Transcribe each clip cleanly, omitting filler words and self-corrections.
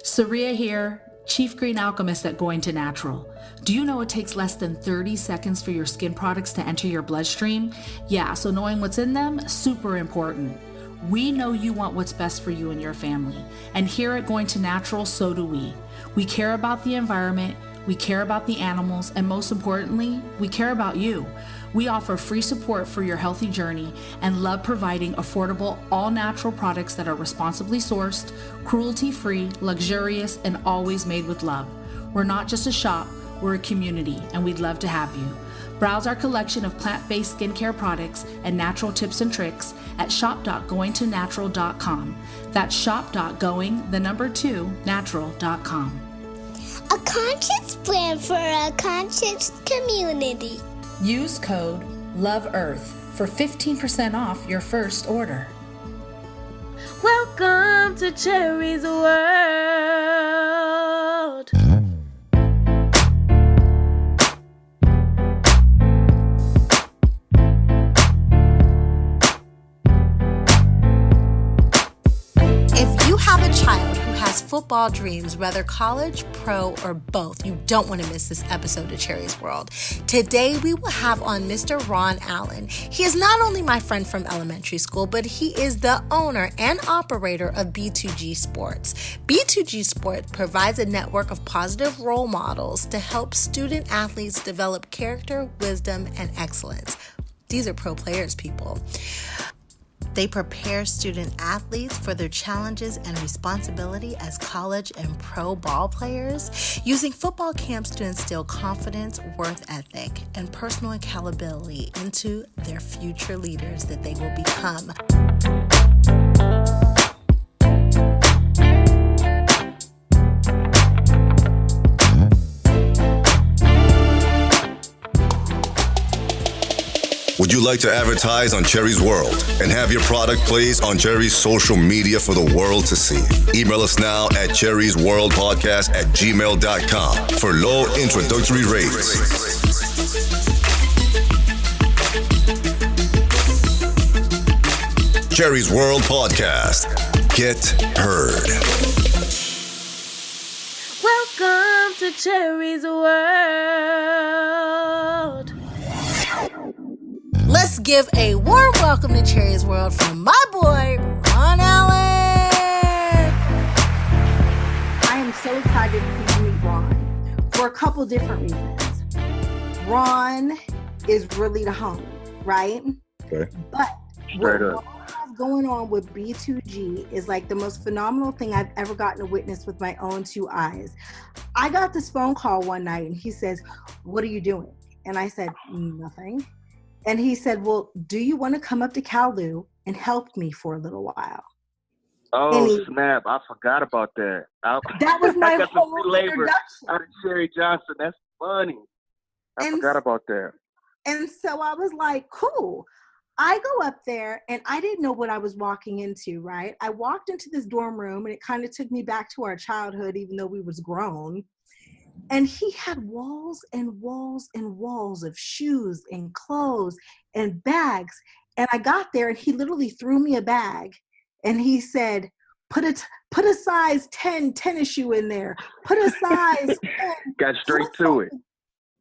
Cherie here, Chief Green Alchemist at Going to Natural. Do you know it takes less than 30 seconds for your skin products to enter your bloodstream? Yeah, so knowing what's in them, super important. We know you want what's best for you and your family. And here at Going to Natural, so do we. We care about the environment, we care about the animals, and most importantly, we care about you. We offer free support for your healthy journey and love providing affordable, all-natural products that are responsibly sourced, cruelty-free, luxurious, and always made with love. We're not just a shop, we're a community, and we'd love to have you. Browse our collection of plant-based skincare products and natural tips and tricks at shop.goingtonatural.com. That's shop.going2natural.com. A conscious brand for a conscious community. Use code LOVEEARTH for 15% off your first order. Welcome to Cherie's World. If you have a child who has football dreams, whether college, pro, or both, you don't want to miss this episode of Cherie's World. Today, we will have on Mr. Ron Allen. He is not only my friend from elementary school, but he is the owner and operator of B2G Sports. B2G Sports provides a network of positive role models to help student athletes develop character, wisdom, and excellence. These are pro players, people. They prepare student athletes for their challenges and responsibility as college and pro ball players, using football camps to instill confidence, work ethic, and personal accountability into their future leaders that they will become. Would you like to advertise on Cherie's World and have your product placed on Cherie's social media for the world to see? Email us now at cheriesworldpodcast@gmail.com for low introductory rates. Cherie's World Podcast. Get heard. Welcome to Cherie's World. Let's give a warm welcome to Cherie's World from my boy, Ron Allen. I am so excited to meet Ron for a couple different reasons. Ron is really the homie, right? Okay. But what Ron has going on with B2G is like the most phenomenal thing I've ever gotten to witness with my own two eyes. I got this phone call one night and he says, "What are you doing?" And I said, "Nothing." And he said, "Well, do you want to come up to Kowloon and help me for a little while?" Oh, snap. I forgot about that. That was my got whole introduction. Out of Cherie Johnson. That's funny. I forgot about that. And so I was like, cool. I go up there and I didn't know what I was walking into, right? I walked into this dorm room and it kind of took me back to our childhood, even though we was grown. And he had walls and walls and walls of shoes and clothes and bags. And I got there and he literally threw me a bag and he said, put a size 10 tennis shoe in there. Put a size 10. Got straight to it.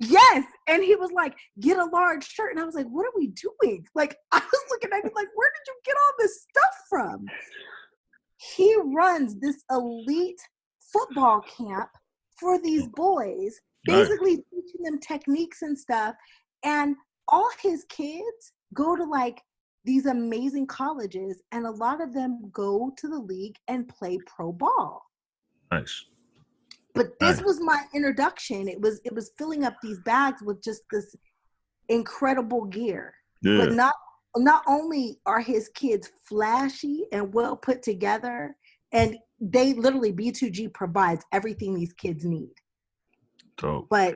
Yes. And he was like, get a large shirt. And I was like, what are we doing? Like, I was looking at him like, where did you get all this stuff from? He runs this elite football camp for these boys, basically teaching them techniques and stuff. And all his kids go to like these amazing colleges, and a lot of them go to the league and play pro ball. Nice. But this was my introduction. It was filling up these bags with just this incredible gear. Yeah. But not only are his kids flashy and well put together, and they literally, B2G provides everything these kids need. Dope. But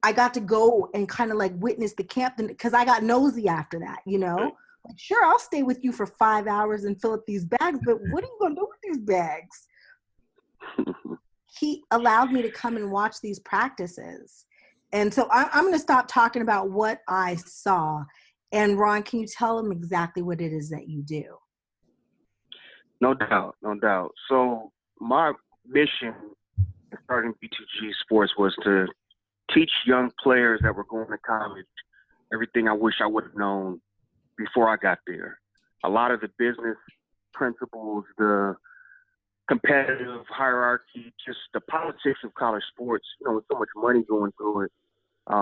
I got to go and kind of like witness the camp because I got nosy after that, you know? Like, sure, I'll stay with you for 5 hours and fill up these bags, but what are you going to do with these bags? He allowed me to come and watch these practices. And so I'm going to stop talking about what I saw. And Ron, can you tell them exactly what it is that you do? No doubt, no doubt. So mission in starting B2G Sports was to teach young players that were going to college everything I wish I would have known before I got there. A lot of the business principles, the competitive hierarchy, just the politics of college sports, with so much money going through it. A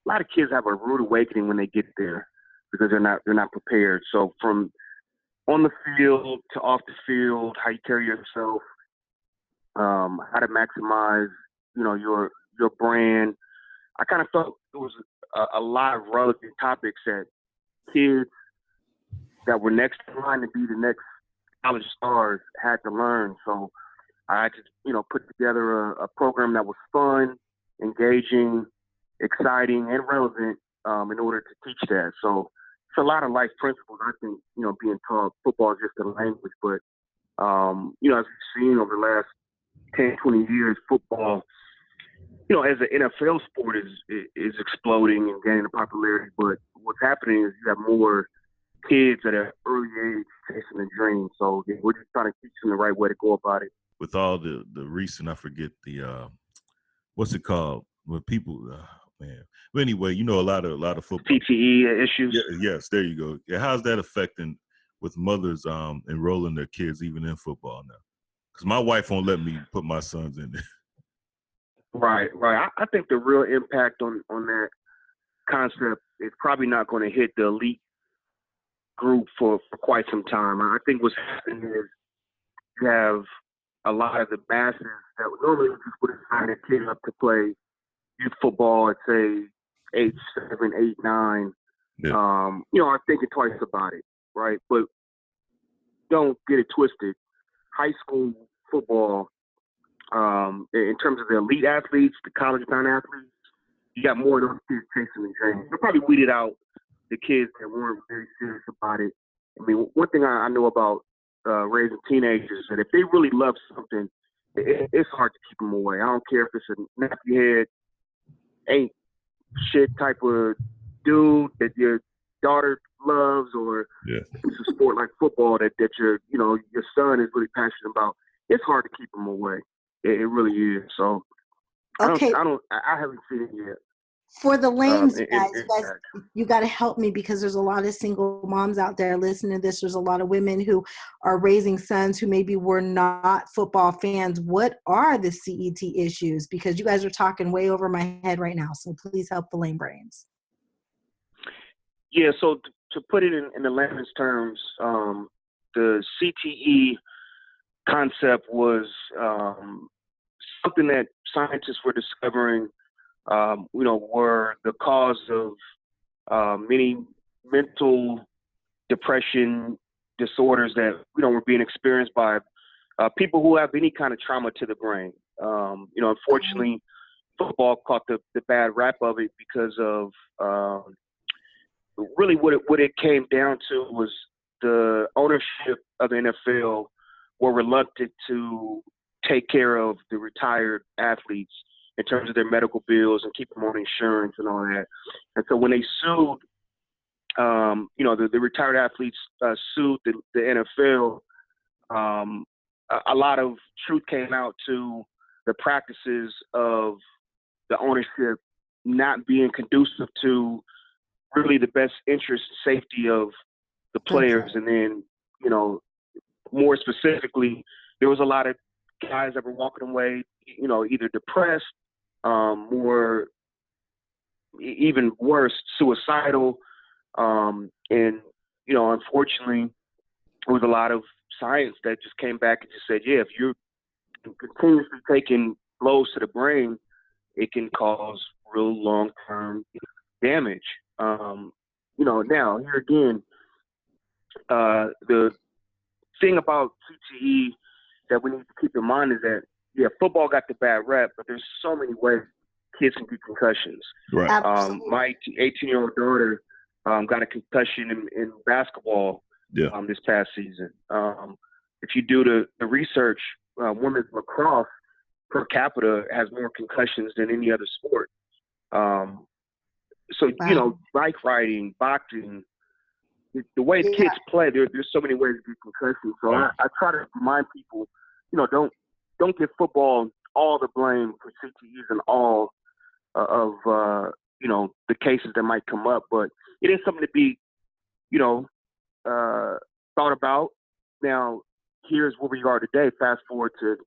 lot of kids have a rude awakening when they get there because they're not prepared. So from on the field to off the field, how you carry yourself, how to maximize, your brand. I kind of felt there was a lot of relevant topics that kids that were next in line to be the next college stars had to learn. So I had to, put together a program that was fun, engaging, exciting, and relevant in order to teach that. So it's a lot of life principles. I think, being taught football is just a language, but, as we've seen over the last 10, 20 years, football, as an NFL sport is exploding and gaining popularity. But what's happening is you have more kids at an early age chasing a dream. So we're just trying to teach them the right way to go about it. With all the recent, I forget the what's it called? When people, man. But anyway, a lot of football PTE issues. Yes, there you go. Yeah, how's that affecting with mothers enrolling their kids even in football now? Because my wife won't let me put my sons in there. Right. I think the real impact on that concept is probably not going to hit the elite group for quite some time. I think what's happening is you have a lot of the masses that would normally just would sign their kid up to play youth football at, say, age 7, 8, 9. Yeah. Are thinking twice about it, right? But don't get it twisted. High school football, in terms of the elite athletes, the college-bound athletes, you got more of those kids chasing the dream. They probably weeded out the kids that weren't very serious about it. I mean, one thing I know about raising teenagers is that if they really love something, it's hard to keep them away. I don't care if it's a nappy head, ain't shit type of dude that your daughter loves, or it's a sport like football that your son is really passionate about. It's hard to keep them away. It really is. So Okay. I haven't seen it yet. For the lanes, guys, you got to help me because there's a lot of single moms out there listening to this. There's a lot of women who are raising sons who maybe were not football fans. What are the CET issues? Because you guys are talking way over my head right now. So please help the lame brains. Yeah. So to put it in the layman's terms, the CTE concept was something that scientists were discovering were the cause of many mental depression disorders that, were being experienced by people who have any kind of trauma to the brain. Unfortunately, football caught the bad rap of it because of really what it came down to was the ownership of the NFL were reluctant to take care of the retired athletes in terms of their medical bills and keep them on insurance and all that. And so when they sued, the retired athletes sued the NFL, a lot of truth came out to the practices of the ownership not being conducive to really the best interest and safety of the players. And then, more specifically, there was a lot of guys that were walking away, either depressed, more, even worse, suicidal. Unfortunately, there was a lot of science that just came back and just said, if you're continuously taking blows to the brain, it can cause real long-term damage. Now, here again, the thing about CTE that we need to keep in mind is that, football got the bad rep, but there's so many ways kids can get concussions. Right. My 18-year-old daughter got a concussion in basketball this past season. If you do the research, women's lacrosse per capita has more concussions than any other sport. Bike riding, boxing, the way kids play, there's so many ways to get concussions. So I try to remind people, don't don't give football all the blame for CTEs and all of the cases that might come up, but it is something to be thought about. Now, here's where we are today. Fast forward to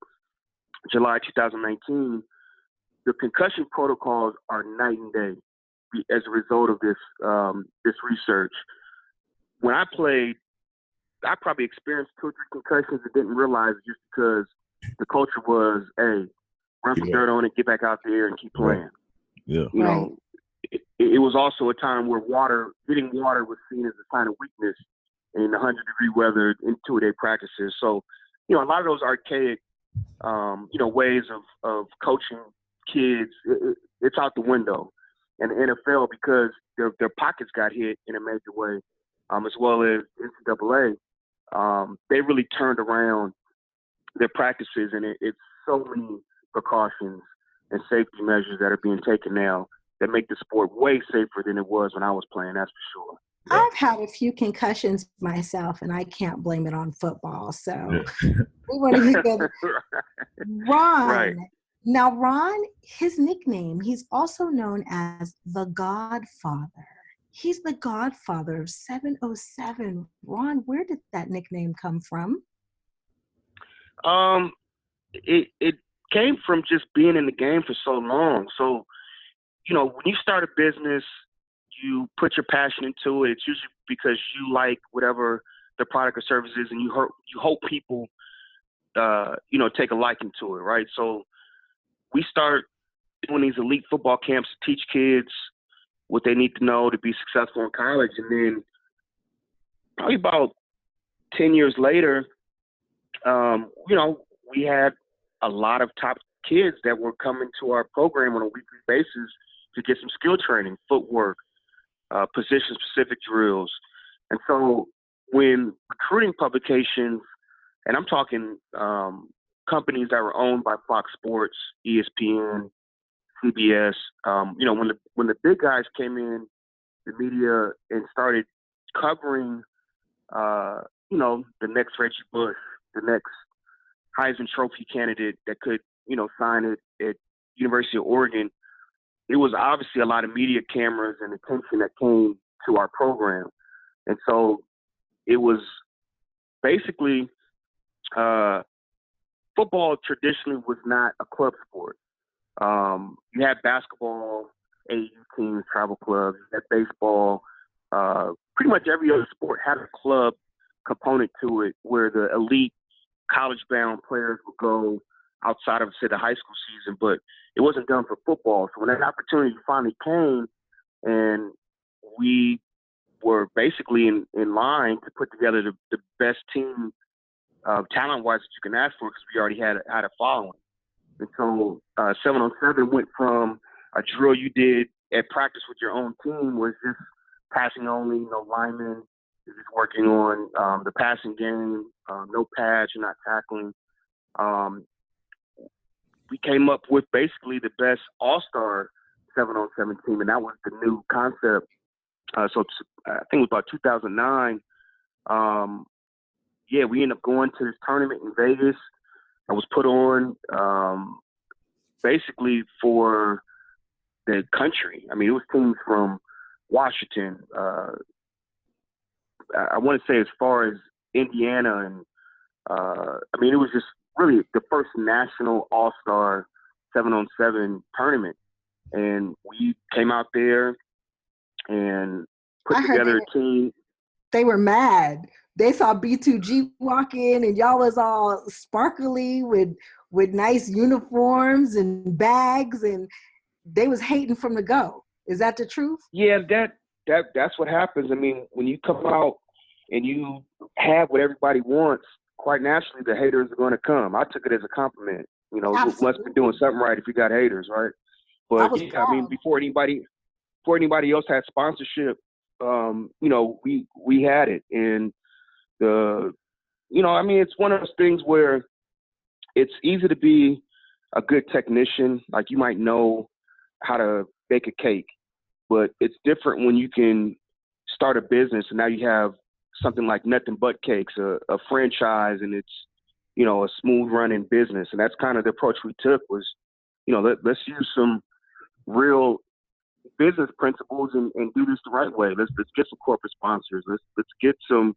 July 2019, the concussion protocols are night and day as a result of this research. When I played, I probably experienced 2 or 3 concussions and didn't realize it just because the culture was, hey, run some dirt on it, get back out there and keep playing. Yeah. You know, it was also a time where hitting water was seen as a sign of weakness in 100-degree weather in 2-a-day practices. So, a lot of those archaic, ways of coaching kids, it's out the window. And the NFL, because their pockets got hit in a major way, as well as NCAA, they really turned around their practices, and it's so many precautions and safety measures that are being taken now that make the sport way safer than it was when I was playing, that's for sure. I've had a few concussions myself, and I can't blame it on football. So we want to get Ron. Right. Now, Ron, his nickname, he's also known as the Godfather. He's the Godfather of 707. Ron, where did that nickname come from? It came from just being in the game for so long. So, when you start a business, you put your passion into it. It's usually because you like whatever the product or service is, and you hope people, take a liking to it, right? So we start doing these elite football camps to teach kids what they need to know to be successful in college. And then probably about 10 years later, we had a lot of top kids that were coming to our program on a weekly basis to get some skill training, footwork, position-specific drills. And so when recruiting publications, and I'm talking companies that were owned by Fox Sports, ESPN, CBS, when the big guys came in, the media, and started covering, the next Reggie Bush, the next Heisman Trophy candidate that could, sign it at University of Oregon, it was obviously a lot of media cameras and attention that came to our program. And so it was basically football traditionally was not a club sport. You had basketball, AU teams, travel clubs, you had baseball. Pretty much every other sport had a club component to it where the elite college-bound players would go outside of, say, the high school season, but it wasn't done for football. So when that opportunity finally came and we were basically in line to put together the best team talent-wise that you can ask for, because we already had a following. And so 707 went from a drill you did at practice with your own team, was just passing only, no linemen, you're just working on the passing game, no pads, you're not tackling. We came up with basically the best all-star 7-on-7 team, and that was the new concept. So I think it was about 2009. We ended up going to this tournament in Vegas. I was put on basically for the country. I mean, it was teams from Washington. I want to say as far as Indiana, and it was just really the first national all-star 7-on-7 tournament. And we came out there and put together a team. They were mad. They saw B2G walk in, and y'all was all sparkly with nice uniforms and bags, and they was hating from the go. Is that the truth? Yeah, that's what happens. I mean, when you come out and you have what everybody wants, quite naturally the haters are going to come. I took it as a compliment. You must be doing something right if you got haters, right? But before anybody else had sponsorship, we had it. And it's one of those things where it's easy to be a good technician. Like, you might know how to bake a cake, but it's different when you can start a business and now you have something like Nothing But Cakes, a franchise, and it's a smooth running business. And that's kind of the approach we took was, let's use some real business principles and do this the right way. Let's get some corporate sponsors. Let's get some,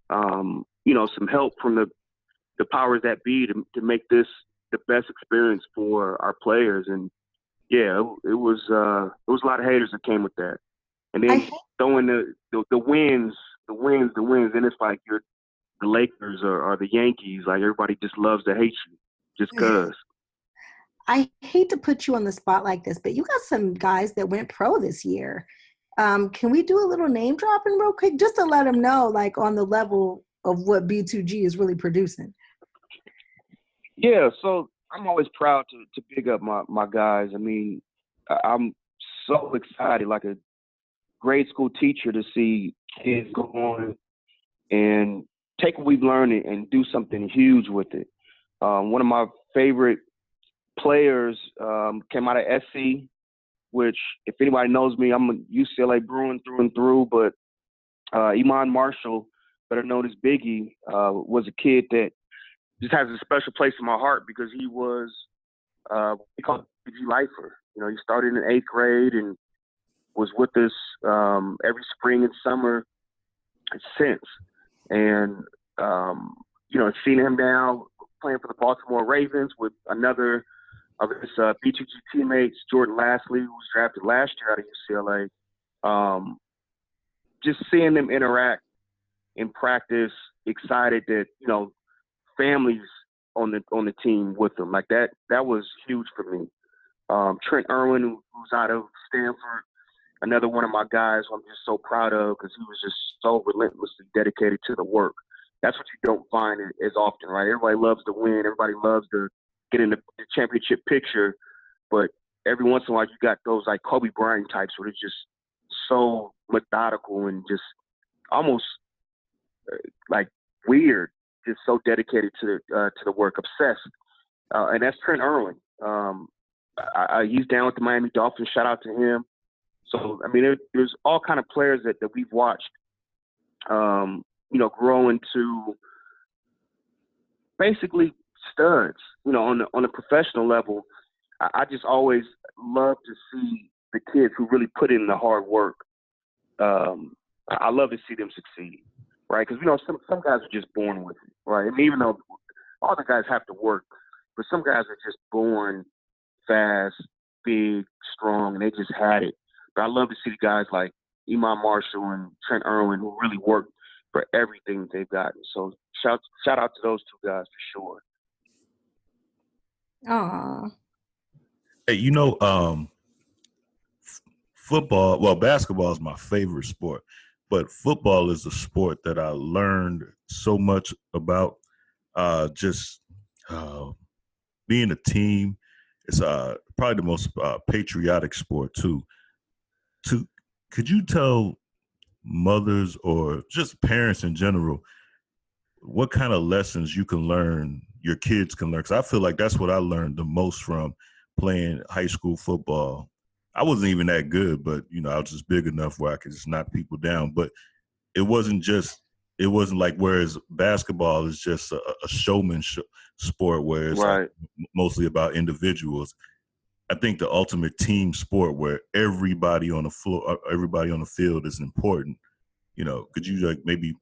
some help from the powers that be to make this the best experience for our players. And yeah, it was a lot of haters that came with that. And then throwing the wins, and it's like you're the Lakers or the Yankees. Like everybody just loves to hate you just because. I hate to put you on the spot like this, but you got some guys that went pro this year. Can we do a little name dropping real quick just to let them know, like on the level of what B2G is really producing? Yeah, so I'm always proud to pick up my guys. I mean, I'm so excited, like a grade school teacher, to see kids go on and take what we've learned and do something huge with it. One of my favorite players came out of SC, which, if anybody knows me, I'm a UCLA Bruin through and through, but Iman Marshall, better known as Biggie, was a kid that just has a special place in my heart because he was we call it B2G lifer. He started in 8th grade and was with us every spring and summer since. And, seeing him now playing for the Baltimore Ravens with another of his B2G teammates, Jordan Lastly, who was drafted last year out of UCLA, just seeing them interact in practice, excited that, families on the team with them. Like that was huge for me. Trent Irwin, who's out of Stanford, another one of my guys who I'm just so proud of because he was just so relentlessly dedicated to the work. That's what you don't find as often, right? Everybody loves to win. Everybody loves to get in the championship picture. But every once in a while, you got those like Kobe Bryant types where they're just so methodical and just almost like weird, just so dedicated to the work, obsessed. And that's Trent Irwin. He's down with the Miami Dolphins. Shout out to him. So, I mean, there's all kind of players that we've watched, grow into basically studs, on a professional level. I just always love to see the kids who really put in the hard work. I love to see them succeed, right? Because, some guys are just born with it, right? And even though all the guys have to work, but some guys are just born fast, big, strong, and they just had it. But I love to see the guys like Iman Marshall and Trent Irwin who really worked for everything that they've gotten. So shout out to those two guys for sure. Aww. Hey, football, well, basketball is my favorite sport, but football is a sport that I learned so much about. Being a team. It's probably the most patriotic sport too. Could you tell mothers or just parents in general what kind of lessons you can learn, your kids can learn? Because I feel like that's what I learned the most from playing high school football. I wasn't even that good, but I was just big enough where I could just knock people down. But it wasn't like, whereas basketball is just a showmanship sport where it's right. Like mostly about individuals. I think the ultimate team sport where everybody on the floor, everybody on the field is important. Could you like maybe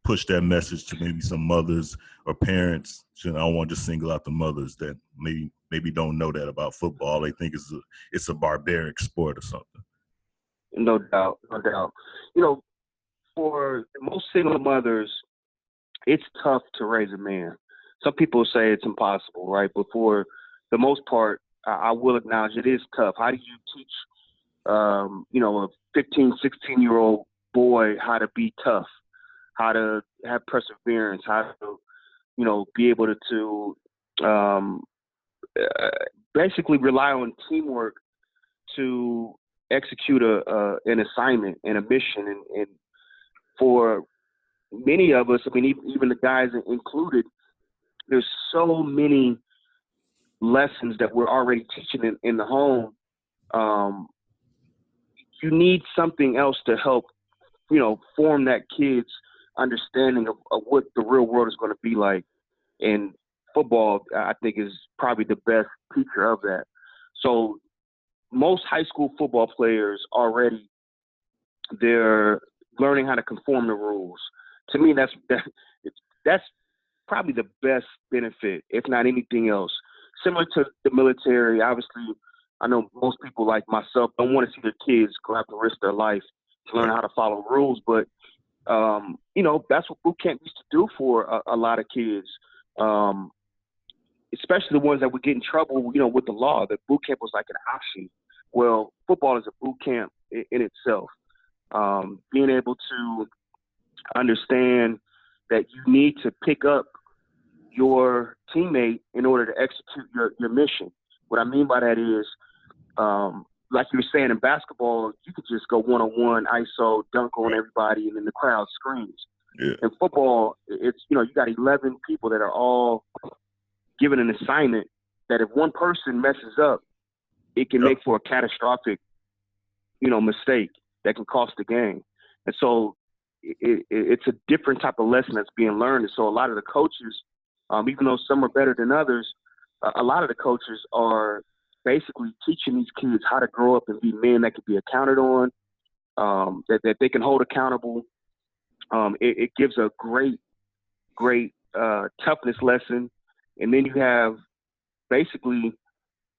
push that message to maybe some mothers or parents? I don't want to just single out the mothers that maybe don't know that about football. They think it's a barbaric sport or something. No doubt. For most single mothers, it's tough to raise a man. Some people say it's impossible, right? But for the most part, I will acknowledge it is tough. How do you teach, a 15, 16-year-old boy how to be tough, how to have perseverance, how to, be able to basically rely on teamwork to execute an assignment and a mission. And for many of us, I mean, even the guys included, there's so many lessons that we're already teaching in the home. You need something else to help, form that kid's understanding of what the real world is going to be like. And football, I think, is probably the best teacher of that. So most high school football players already, they're learning how to conform to rules. To me, that's probably the best benefit, if not anything else. Similar to the military, obviously, I know most people like myself don't want to see their kids go have to risk their life to learn how to follow rules, but that's what boot camp used to do for a lot of kids, especially the ones that would get in trouble, with the law. That boot camp was like an option. Well, football is a boot camp in itself. Being able to understand that you need to pick up your teammate in order to execute your mission. What I mean by that is, like you were saying in basketball, you could just go one-on-one, ISO, dunk on everybody, and then the crowd screams. Yeah. In football, it's, you got 11 people that are all given an assignment that if one person messes up, it can make for a catastrophic, mistake that can cost the game. And so it's a different type of lesson that's being learned. And so a lot of the coaches, even though some are better than others, a lot of the coaches are basically teaching these kids how to grow up and be men that can be accounted on, that they can hold accountable. It gives a great toughness lesson. And then you have basically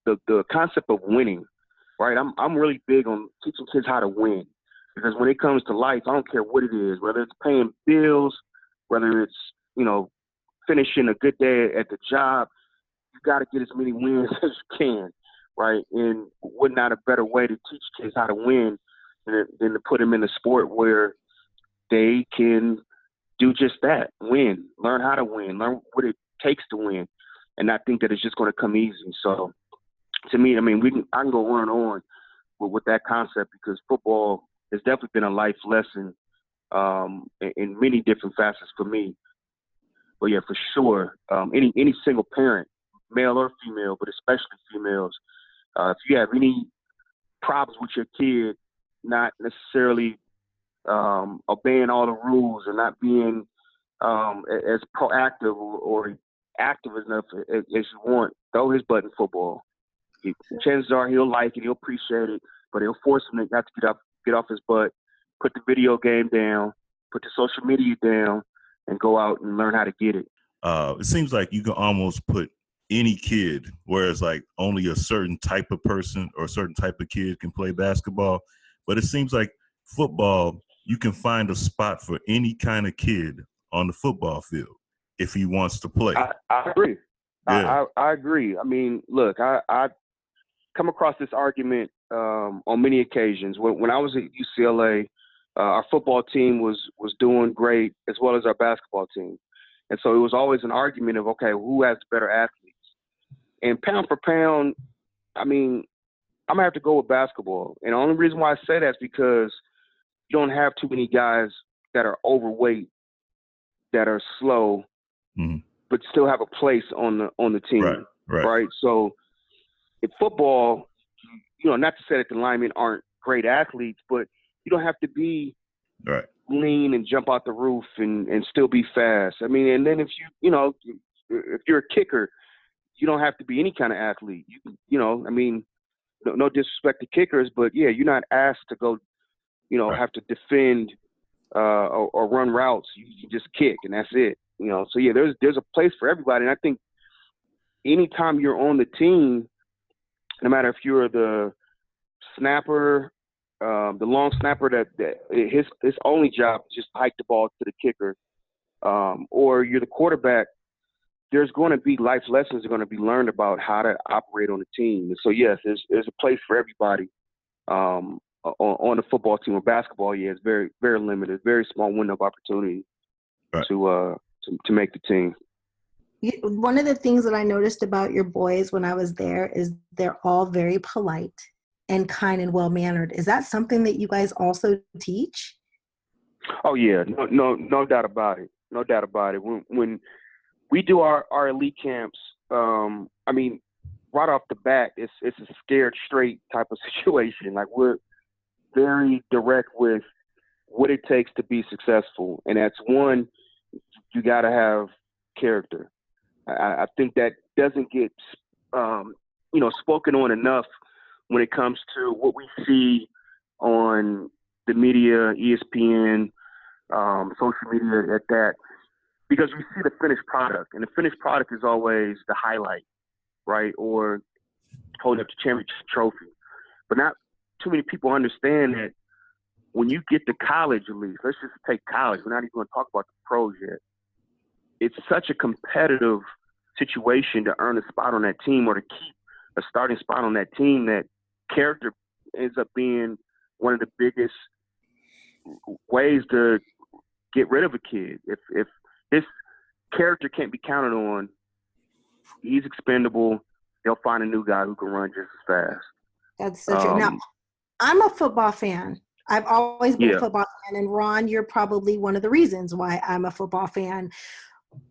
the concept of winning, right? I'm really big on teaching kids how to win, because when it comes to life, I don't care what it is, whether it's paying bills, whether it's, finishing a good day at the job, you got to get as many wins as you can, right? And what not a better way to teach kids how to win than to put them in a sport where they can do just that, win, learn how to win, learn what it takes to win, and not think that it's just going to come easy. So to me, I can go on and on with that concept, because football has definitely been a life lesson in many different facets for me. But yeah, for sure, any single parent, male or female, but especially females, if you have any problems with your kid not necessarily obeying all the rules or not being as proactive or active enough as you want, throw his butt in football. Chances are he'll like it, he'll appreciate it, but it'll force him not to get off his butt, put the video game down, put the social media down, and go out and learn how to get it. It seems like you can almost put any kid, whereas like only a certain type of person or a certain type of kid can play basketball. But it seems like football, you can find a spot for any kind of kid on the football field if he wants to play. I agree. Yeah. I agree. Look, I come across this argument on many occasions. When I was at UCLA, our football team was doing great, as well as our basketball team. And so it was always an argument of, okay, who has the better athletes? And pound for pound, I'm going to have to go with basketball. And the only reason why I say that is because you don't have too many guys that are overweight, that are slow, but still have a place on the team. Right? So in football, not to say that the linemen aren't great athletes, but you don't have to be lean and jump out the roof and still be fast. And then if if you're a kicker, you don't have to be any kind of athlete. No disrespect to kickers, but yeah, you're not asked to go, have to defend or run routes. You just kick and that's it. So yeah, there's a place for everybody. And I think anytime you're on the team, no matter if you're the snapper, the long snapper that his only job is just to hike the ball to the kicker, or you're the quarterback, there's going to be life lessons that are going to be learned about how to operate on the team. And so, yes, there's a place for everybody on the football team. Or basketball, yeah, it's very, very limited, very small window of opportunity to make the team. One of the things that I noticed about your boys when I was there is they're all very polite and kind and well-mannered. Is that something that you guys also teach? Oh, yeah. No doubt about it. No doubt about it. When we do our elite camps, right off the bat, it's a scared straight type of situation. Like, we're very direct with what it takes to be successful. And that's one, you got to have character. I think that doesn't get, spoken on enough when it comes to what we see on the media, ESPN, social media at that, because we see the finished product, and the finished product is always the highlight, right? Or holding up the championship trophy. But not too many people understand that when you get to college, at least, let's just take college. We're not even going to talk about the pros yet. It's such a competitive situation to earn a spot on that team or to keep a starting spot on that team that character ends up being one of the biggest ways to get rid of a kid. If his character can't be counted on, he's expendable. They'll find a new guy who can run just as fast. That's so true. Now, I'm a football fan. I've always been a football fan. And Ron, you're probably one of the reasons why I'm a football fan.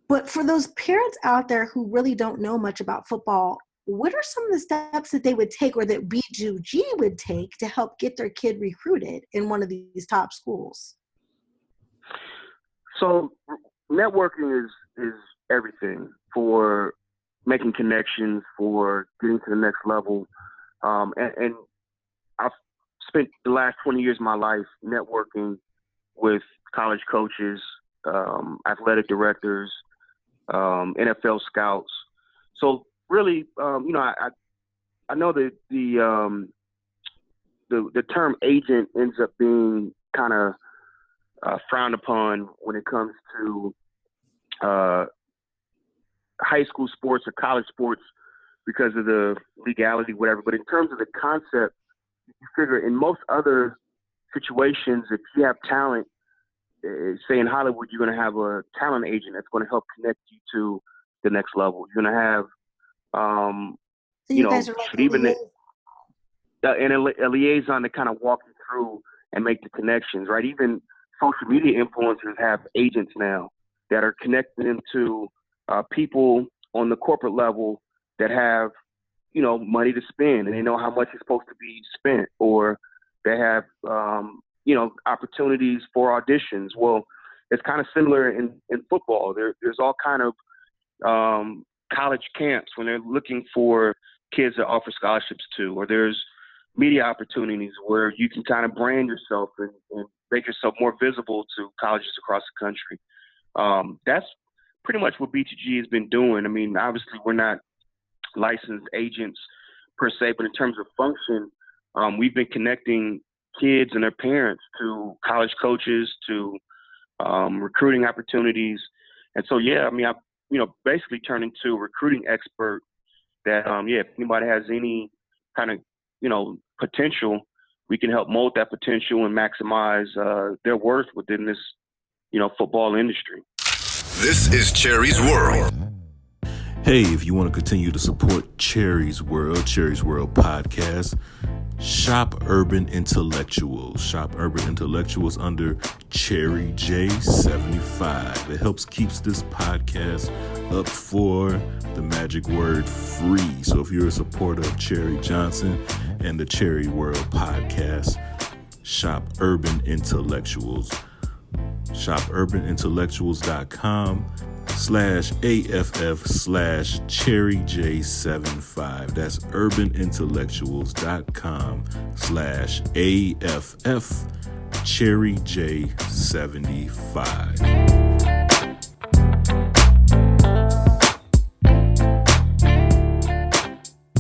But for those parents out there who really don't know much about football, what are some of the steps that they would take or that B2G would take to help get their kid recruited in one of these top schools? So networking is everything for making connections, for getting to the next level. And I've spent the last 20 years of my life networking with college coaches, athletic directors, NFL scouts. So really, I know that the term agent ends up being kind of frowned upon when it comes to high school sports or college sports because of the legality, whatever. But in terms of the concept, you figure in most other situations, if you have talent, say in Hollywood, you're going to have a talent agent that's going to help connect you to the next level. You're going to have, so you guys are like a liaison to kind of walk you through and make the connections, right? Even social media influencers have agents now that are connecting them to people on the corporate level that have, money to spend, and they know how much is supposed to be spent, or they have, opportunities for auditions. Well, it's kind of similar in football. There's all kind of college camps when they're looking for kids to offer scholarships to, or there's media opportunities where you can kind of brand yourself and make yourself more visible to colleges across the country. That's pretty much what B2G has been doing. I mean, obviously we're not licensed agents per se, but in terms of function, we've been connecting kids and their parents to college coaches, to recruiting opportunities. And so, I basically turned into a recruiting expert that, if anybody has any kind of, potential, we can help mold that potential and maximize their worth within this, football industry. This is Cherie's World. Hey, if you want to continue to support Cherie's World podcast, shop Urban Intellectuals. Shop Urban Intellectuals under Cherie J75. It helps keeps this podcast up for the magic word free. So if you're a supporter of Cherie Johnson and the Cherrie World podcast, shop Urban Intellectuals. Shop urbanintellectuals.com/AFF/CherieJ75. That's urbanintellectuals.com/AFF/CherieJ75.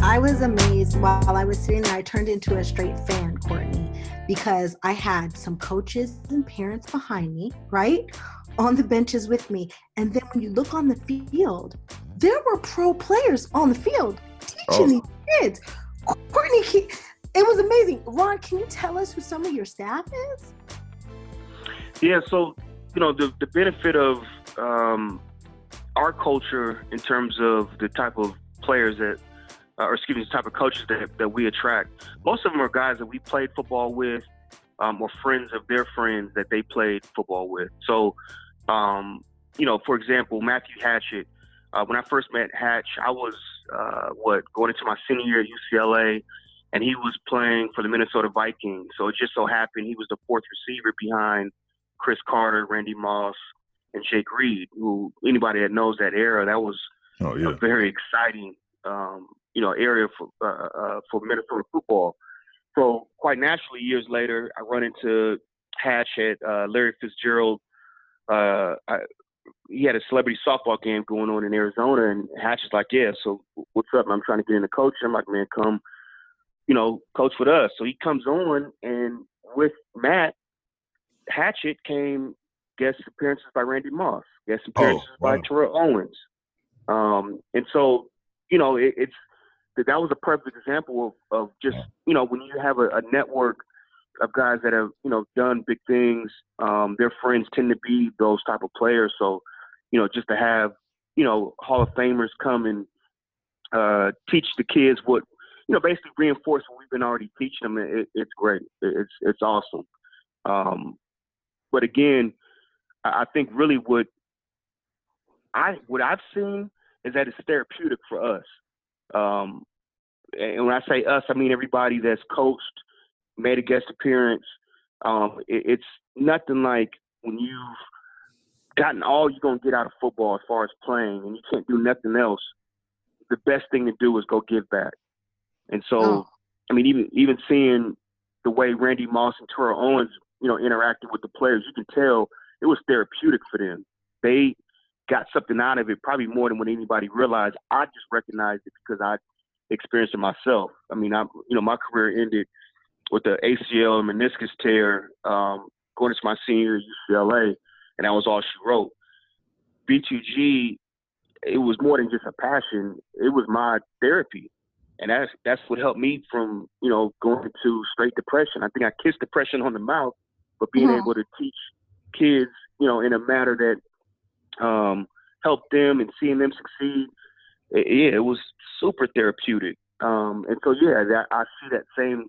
I was amazed while I was sitting there. I turned into a straight fan, Courtney, because I had some coaches and parents behind me, right, on the benches with me. And then when you look on the field, there were pro players on the field teaching these kids. Courtney, it was amazing. Ron, can you tell us who some of your staff is? Yeah, so, the benefit of our culture in terms of the type of players the type of coaches that we attract. Most of them are guys that we played football with, or friends of their friends that they played football with. So, for example, Matthew Hatchett, when I first met Hatch, I was, going into my senior year at UCLA, and he was playing for the Minnesota Vikings. So it just so happened he was the fourth receiver behind Chris Carter, Randy Moss, and Jake Reed, who anybody that knows that era, that was Oh, a yeah. very exciting, area for Minnesota football. So quite naturally, years later, I run into Hatch at Larry Fitzgerald. He had a celebrity softball game going on in Arizona, and Hatch is like, yeah, so what's up? I'm trying to get into coaching. I'm like, man, come, coach with us. So he comes on, and with Matt Hatchett came guest appearances by Randy Moss, guest appearances by wow. Terrell Owens. And so, that was a perfect example of just, when you have a network of guys that have, done big things, their friends tend to be those type of players. So, just to have, Hall of Famers come and teach the kids what, basically reinforce what we've been already teaching them. It's great. It's awesome. But again, I think really what I've seen is that it's therapeutic for us. And when I say us, I mean everybody that's coached, made a guest appearance. It's nothing like when you've gotten all you're going to get out of football as far as playing and you can't do nothing else. The best thing to do is go give back. And so, I mean, even seeing the way Randy Moss and Terrell Owens, interacted with the players, you can tell it was therapeutic for them. They got something out of it, probably more than what anybody realized. I just recognized it because I experienced it myself. I mean, my career ended with the ACL and meniscus tear going into my senior year at UCLA, and that was all she wrote. B2G, it was more than just a passion. It was my therapy. And that's what helped me from, going into straight depression. I think I kissed depression on the mouth, but being able to teach kids, in a manner that helped them and seeing them succeed, it was super therapeutic. And so, I see that same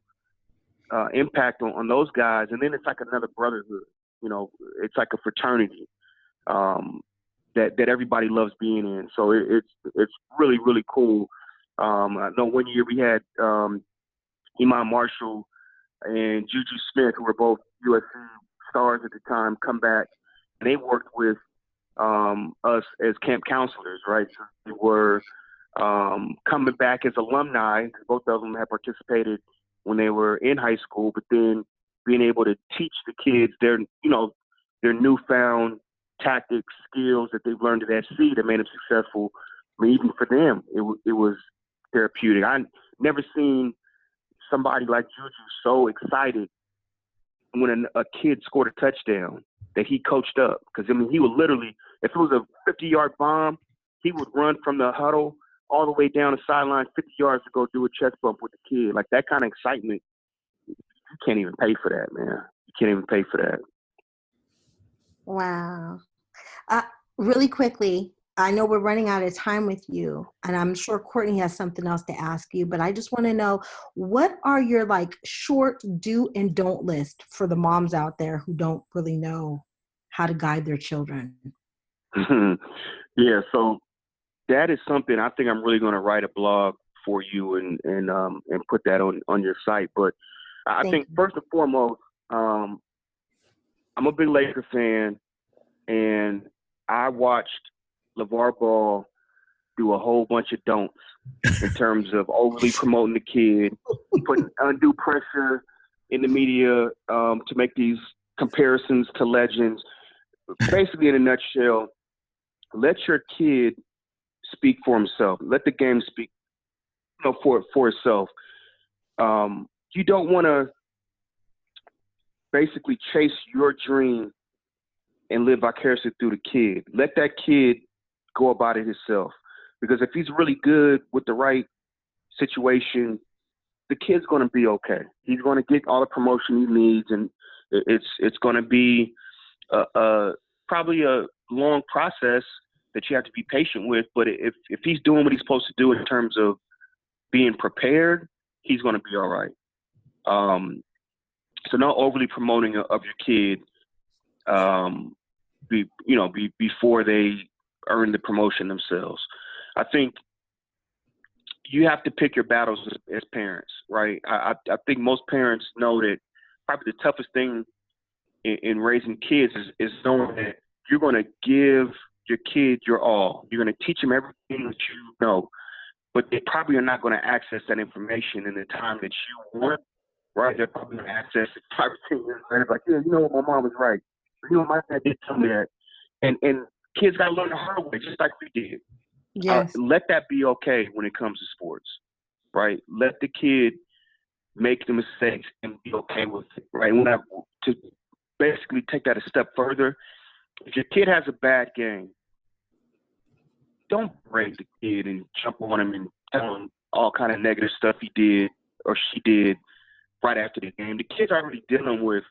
impact on those guys. And then it's like another brotherhood. It's like a fraternity that everybody loves being in. So it's really, really cool. I know one year we had Iman Marshall and Juju Smith, who were both USC stars at the time, come back, and they worked with us as camp counselors, right? So they were coming back as alumni. Both of them had participated when they were in high school, but then being able to teach the kids their newfound tactics, skills that they've learned at SC that made them successful. I mean, even for them, it was therapeutic. I never seen somebody like Juju so excited when a kid scored a touchdown that he coached up. Because, I mean, he would literally, if it was a 50-yard bomb, he would run from the huddle all the way down the sideline 50 yards to go do a chest bump with the kid. Like, that kind of excitement, you can't even pay for that, man. You can't even pay for that. Wow. Really quickly, I know we're running out of time with you, and I'm sure Courtney has something else to ask you, but I just want to know, what are your short do and don't list for the moms out there who don't really know how to guide their children? Yeah, so that is something I think I'm really going to write a blog for you and put that on your site. But I think first and foremost, I'm a big Laker fan, and I watched LeVar Ball do a whole bunch of don'ts in terms of overly promoting the kid, putting undue pressure in the media to make these comparisons to legends. Basically, in a nutshell, let your kid speak for himself. Let the game speak for itself. You don't want to basically chase your dream and live vicariously through the kid. Let that kid go about it himself. Because if he's really good with the right situation, the kid's going to be okay. He's going to get all the promotion he needs, and it's going to be probably a long process that you have to be patient with. But if he's doing what he's supposed to do in terms of being prepared, he's going to be all right. So not overly promoting of your kid before they earn the promotion themselves. I think you have to pick your battles as parents, right? I think most parents know that probably the toughest thing in raising kids is knowing that you're going to give your kid your all. You're going to teach them everything that you know, but they probably are not going to access that information in the time that you want, right? They're probably going to access it 5 or 10 years later, like, yeah, you know what, my mom was right. You know, my dad did tell me that. And kids got to learn the hard way, just like we did. Yes. Let that be okay when it comes to sports, right? Let the kid make the mistakes and be okay with it, right? To basically take that a step further, if your kid has a bad game, don't break the kid and jump on him and tell him all kind of negative stuff he did or she did right after the game. The kid's already dealing with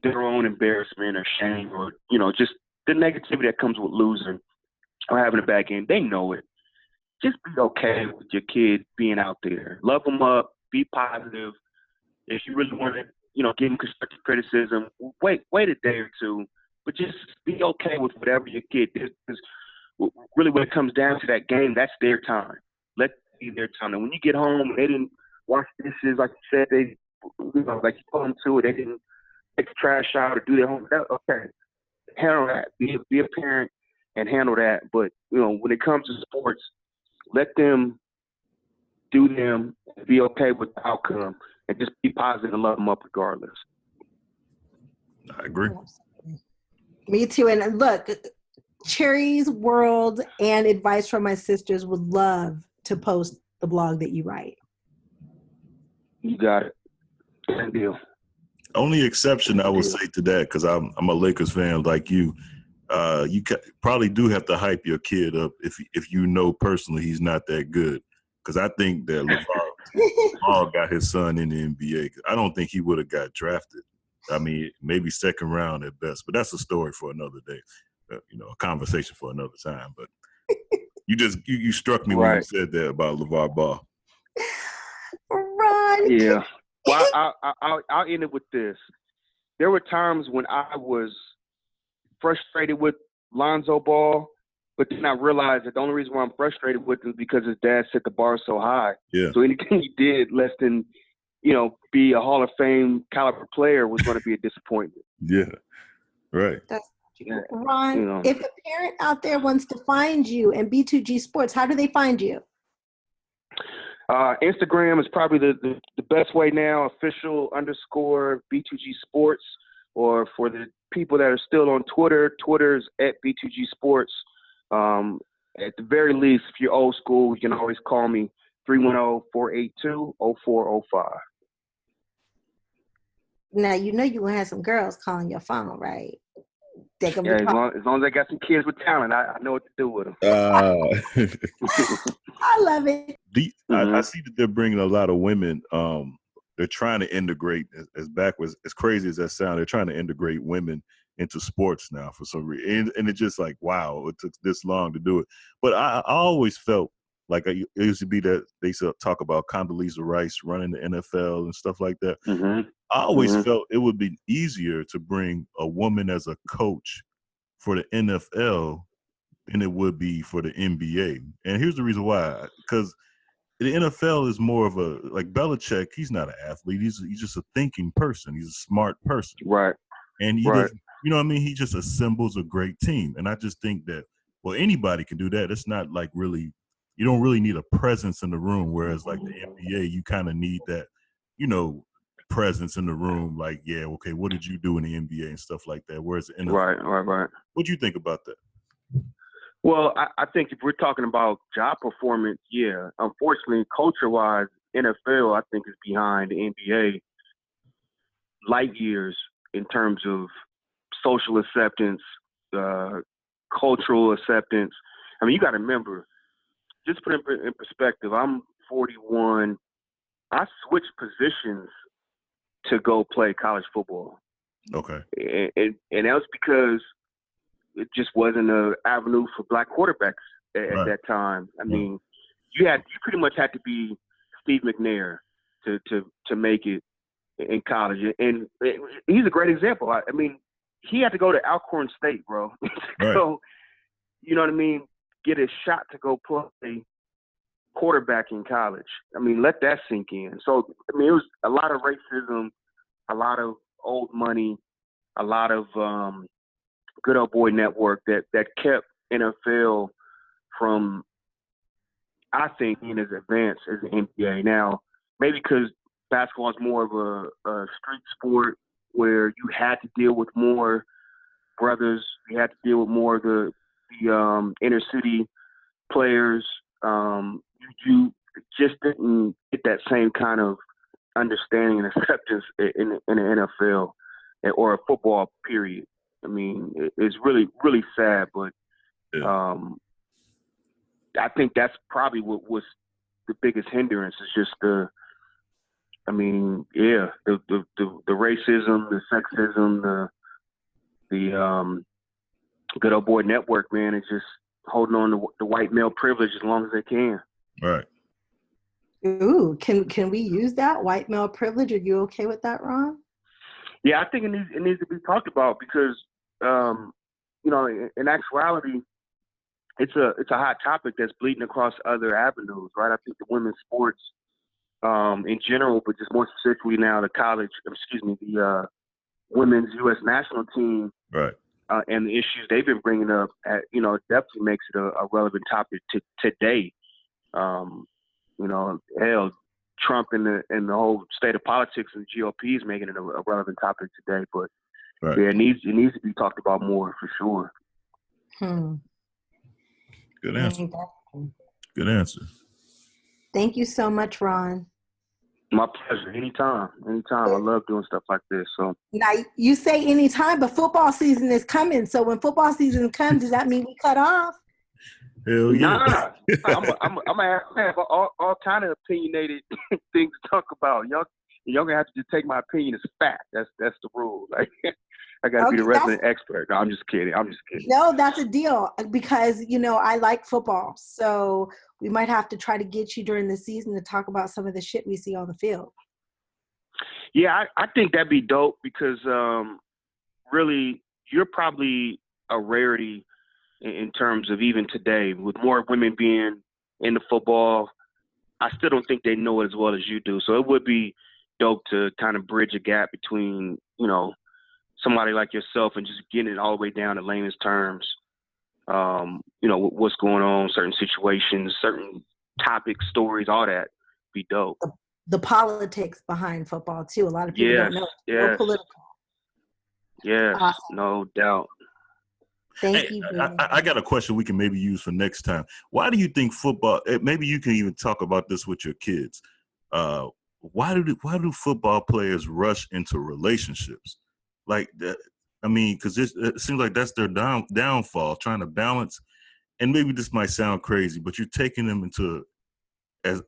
their own embarrassment or shame or, you know, just the negativity that comes with losing or having a bad game. They know it. Just be okay with your kid being out there. Love them up. Be positive. If you really want to, you know, give them constructive criticism, wait a day or two, but just be okay with whatever your kid did. Because really, when it comes down to that game, that's their time. Let it be their time. And when you get home, they didn't wash dishes, like you said, they, you know, like you put them to it, they didn't take the trash out or do their homework. Okay, handle that. Be a parent and handle that. But you know, when it comes to sports, let them do them, be okay with the outcome, and just be positive and love them up regardless. I agree. Me too. And look, Cherie's World and Advice from My Sisters would love to post the blog that you write. You got it. Good deal. Only exception I would say to that, because I'm a Lakers fan like you. You probably do have to hype your kid up if you know personally he's not that good. Because I think that LeVar got his son in the NBA. I don't think he would have got drafted. I mean, maybe second round at best. But that's a story for another day. You know, a conversation for another time. But you struck me when you said that about LeVar Ball. Ron. Yeah. Well, I'll end it with this. There were times when I was frustrated with Lonzo Ball, but then I realized that the only reason why I'm frustrated with him is because his dad set the bar so high. Yeah. So anything he did less than, you know, be a Hall of Fame caliber player was going to be a disappointment. Yeah. Right. Ron, You know. if a parent out there wants to find you and B2G Sports, how do they find you? Instagram is probably the best way now, official_B2G Sports, or for the people that are still on Twitter, Twitter's at B2G Sports. At the very least, if you're old school, you can always call me 310-482-0405. Now, you know you're going to have some girls calling your phone, right? As long as I got some kids with talent, I know what to do with them. I love it. I see that they're bringing a lot of women. They're trying to integrate, as backwards, as crazy as that sounds, they're trying to integrate women into sports now for some reason. And it's just like, wow, it took this long to do it. But I always felt like it used to be that they used to talk about Condoleezza Rice running the NFL and stuff like that. Mm-hmm. I always felt it would be easier to bring a woman as a coach for the NFL than it would be for the NBA. And here's the reason why. Because the NFL is more of a, like Belichick, he's not an athlete. He's just a thinking person. He's a smart person. Right. And he doesn't, you know what I mean? He just assembles a great team. And I just think that, well, anybody can do that. It's not like really, you don't really need a presence in the room. Whereas like the NBA, you kind of need that, you know, presence in the room. Like, yeah, okay, what did you do in the NBA and stuff like that? Whereas the NFL, right. What do you think about that? Well, I think if we're talking about job performance, yeah. Unfortunately, culture-wise, NFL, I think, is behind the NBA light years in terms of social acceptance, cultural acceptance. I mean, you got to remember, just put it in perspective, I'm 41. I switched positions to go play college football. Okay. And that was because it just wasn't an avenue for black quarterbacks at that time. I mean, you pretty much had to be Steve McNair to make it in college. And he's a great example. I mean, he had to go to Alcorn State, bro. So, you know what I mean? Get a shot to go play quarterback in college. I mean, let that sink in. So, I mean, it was a lot of racism, a lot of old money, a lot of Good Old Boy Network that kept NFL from, I think, being as advanced as the NBA. Now, maybe because basketball is more of a street sport where you had to deal with more brothers, you had to deal with more of the inner city players. You just didn't get that same kind of understanding and acceptance in the NFL or a football period. I mean, it's really, really sad, but I think that's probably what was the biggest hindrance is just the racism, the sexism, the Good Old Boy Network, man, is just holding on to the white male privilege as long as they can. Right. Ooh, can we use that white male privilege? Are you okay with that, Ron? Yeah, I think it needs to be talked about because, in actuality, it's a hot topic that's bleeding across other avenues, right? I think the women's sports in general, but just more specifically now the women's U.S. national team, right, and the issues they've been bringing up, definitely makes it a relevant topic today. Hell, Trump and the whole state of politics and GOP is making it a relevant topic today. But right. yeah, it needs to be talked about more for sure. Good answer. Good answer. Thank you so much, Ron. My pleasure. Anytime. I love doing stuff like this. So now you say anytime, but football season is coming. So when football season comes, does that mean we cut off? Hell yeah. Nah. I'm gonna have all kind of opinionated things to talk about. Y'all gonna have to just take my opinion as fact. That's the rule. Like I gotta be the resident expert. No, I'm just kidding. No, that's a deal because I like football. So we might have to try to get you during the season to talk about some of the shit we see on the field. Yeah, I think that'd be dope because really you're probably a rarity in terms of even today, with more women being into football. I still don't think they know it as well as you do. So it would be dope to kind of bridge a gap between, somebody like yourself and just getting it all the way down to layman's terms. What's going on, certain situations, certain topics, stories, all that be dope. The politics behind football too. A lot of people don't know. Yes. No political. Yes, Awesome. No doubt. Thank you. I got a question we can maybe use for next time. Why do you think football? Maybe you can even talk about this with your kids. Why do football players rush into relationships like that? I mean, because it seems like that's their downfall, trying to balance. And maybe this might sound crazy, but you're taking them into as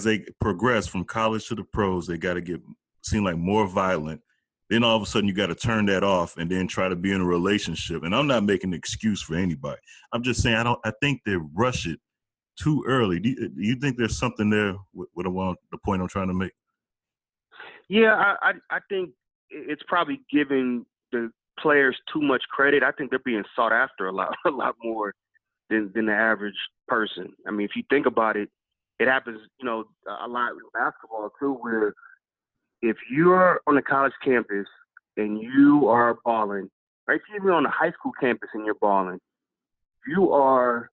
they progress from college to the pros, they got to seem like more violent. Then all of a sudden you got to turn that off and then try to be in a relationship. And I'm not making an excuse for anybody. I'm just saying I think they rush it too early. Do you think there's something there with the point I'm trying to make? Yeah, I think it's probably giving the players too much credit. I think they're being sought after a lot more than the average person. I mean, if you think about it, it happens, a lot in basketball too, where if you're on a college campus and you are balling, or if you're on a high school campus and you're balling, you are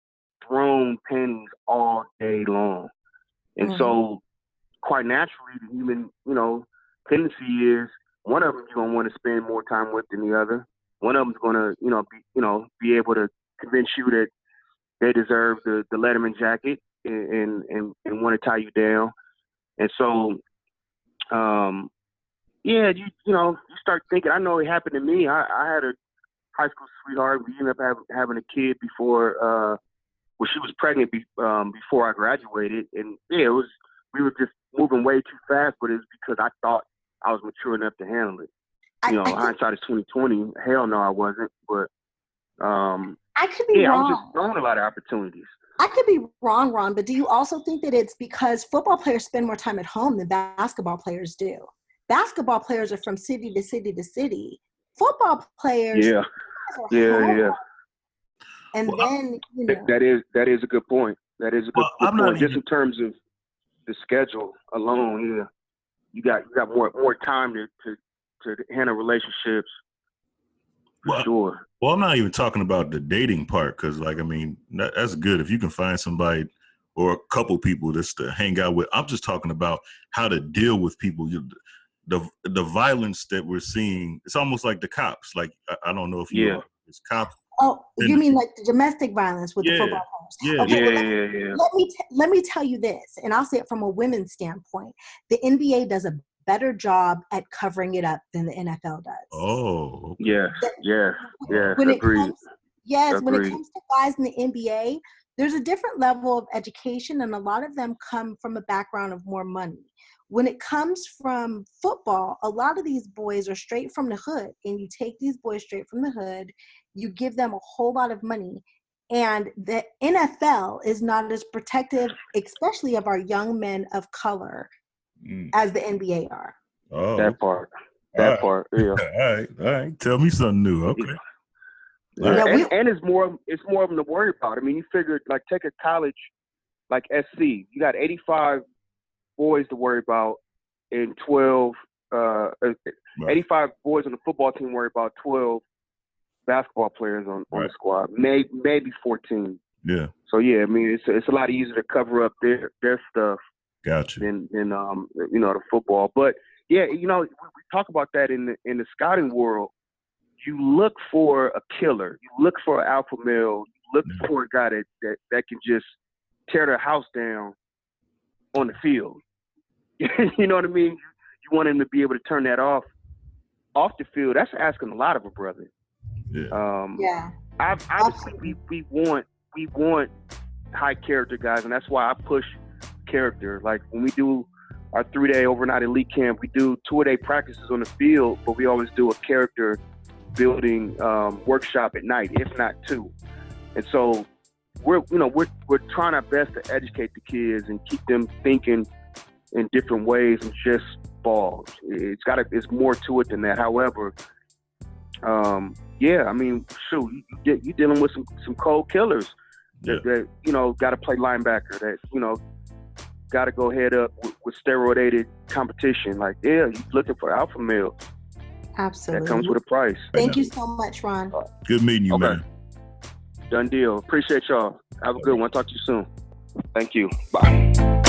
thrown pennies all day long. And so quite naturally, the human, tendency is one of them you're going to want to spend more time with than the other. One of them's going to, be able to convince you that they deserve the Letterman jacket and want to tie you down. And so, you start thinking, I know it happened to me. I had a high school sweetheart. We ended up having a kid before, she was pregnant before I graduated. And we were just moving way too fast, but it's because I thought I was mature enough to handle it. Hindsight is 20/20. Hell no, I wasn't. But I could be wrong. I was just throwing a lot of opportunities. I could be wrong, Ron, but do you also think that it's because football players spend more time at home than basketball players do? Basketball players are from city to city to city. Football players Yeah. And then, that is a good point. That is a good point. Just in terms of the schedule alone, you got more time to handle relationships. for sure. Well, I'm not even talking about the dating part because, like, I mean, that's good if you can find somebody or a couple people just to hang out with. I'm just talking about how to deal with people. The violence that we're seeing, it's almost like the cops. Like, I don't know if you know, it's cops. Oh, you mean like the domestic violence with the football players? Yeah. Okay, let me tell you this, and I'll say it from a women's standpoint. The NBA does a better job at covering it up than the NFL does. Oh, okay. Yeah. When Agreed. When it comes to guys in the NBA, there's a different level of education, and a lot of them come from a background of more money. When it comes from football, a lot of these boys are straight from the hood, and you take these boys straight from the hood, you give them a whole lot of money, and the NFL is not as protective, especially of our young men of color, as the NBA are. Oh, that part, yeah. All right. Tell me something new. Okay. Yeah, and it's more of them to worry about. I mean, you figure, like, take a college like SC. You got 85 boys to worry about and 12 85 boys on the football team worry about 12 basketball players on the squad, maybe 14. Yeah. So yeah, I mean, it's a lot easier to cover up their stuff. Gotcha. Than the football. But yeah, we talk about that in the scouting world. You look for a killer. You look for an alpha male. You look for a guy that can just tear the house down on the field. You know what I mean? You want him to be able to turn that off the field. That's asking a lot of a brother. Yeah. Obviously, we want high character guys, and that's why I push character. Like, when we do our 3-day overnight elite camp, we do 2-a-day practices on the field, but we always do a character building workshop at night, if not 2. And so we're trying our best to educate the kids and keep them thinking in different ways and just ball. It's more to it than that. However, I mean, shoot, you're dealing with some cold killers that got to play linebacker, that got to go head up with steroidated competition. Like, you're looking for alpha males. Absolutely. That comes with a price. Thank you so much, Ron. Good meeting you, man. Done deal. Appreciate y'all. Have a good one. Talk to you soon. Thank you. Bye.